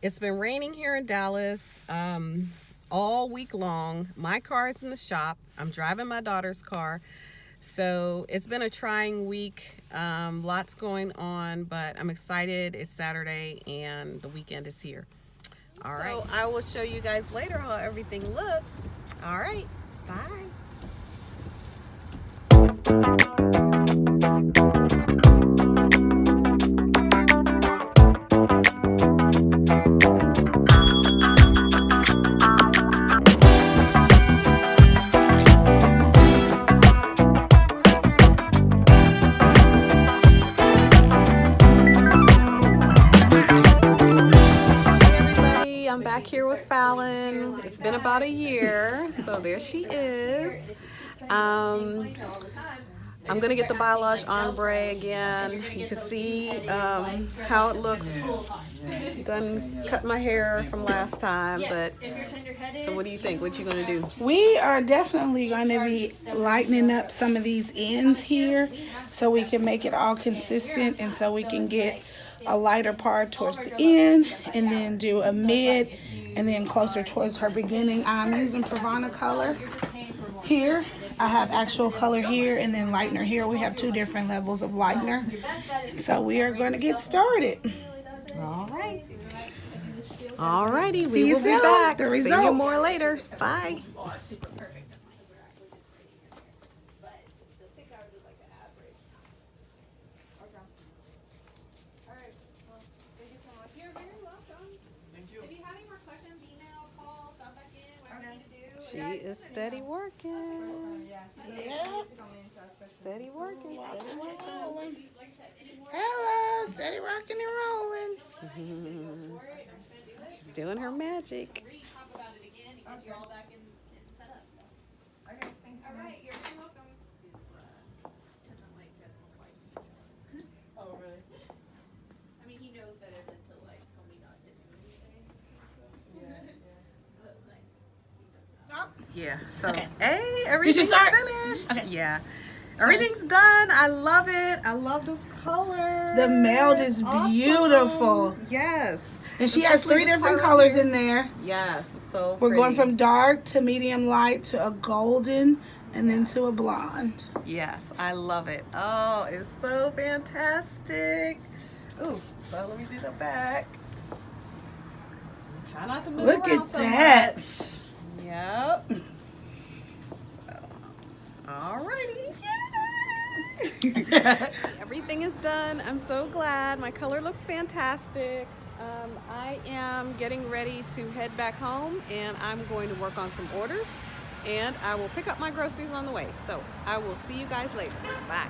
It's been raining here in Dallas all week long. My car is in the shop. I'm driving my daughter's car. So it's been a trying week. Lots going on, but I'm excited. It's Saturday and the weekend is here. All right. So I will show you guys later how everything looks. All right. Bye. I'm back here with Fallon. It's been about a year, so there she is. I'm gonna get the Biolage ombre again. You can see how it looks. Done cut my hair from last time, but so what do you think? What you gonna do? We are definitely going to be lightening up some of these ends here so we can make it all consistent, and so we can get a lighter part towards the end and then do a mid and then closer towards her beginning. I'm using Pravana color here. I have actual color here and then lightener here. We have two different levels of lightener. So we are going to get started. All right. All righty. See We will you be back. The See results. you more later. Bye. She is steady working. Yeah. Steady working. Steady working. Hello, steady rocking and rolling. She's doing her magic. Oh, really? I mean, he knows better than to like tell me not to do anything. So. But like, he does not. Yeah. So, Okay. hey, everything's start? finished. Okay. Yeah. Everything's done. I love it. I love this color. The meld is Awesome. beautiful. Yes. And she has Especially three this different part colors here. in there. Yes. So We're going pretty. from dark to medium light to a golden and then to a blonde. Yes, I love it. Oh, it's so fantastic. Ooh, so let me do the back. Try not to move Look around at so that. much. Yep. So, alrighty. Yay. Everything is done. I'm so glad. My color looks fantastic. I am getting ready to head back home, and I'm going to work on some orders, and I will pick up my groceries on the way. So I will see you guys later. Bye.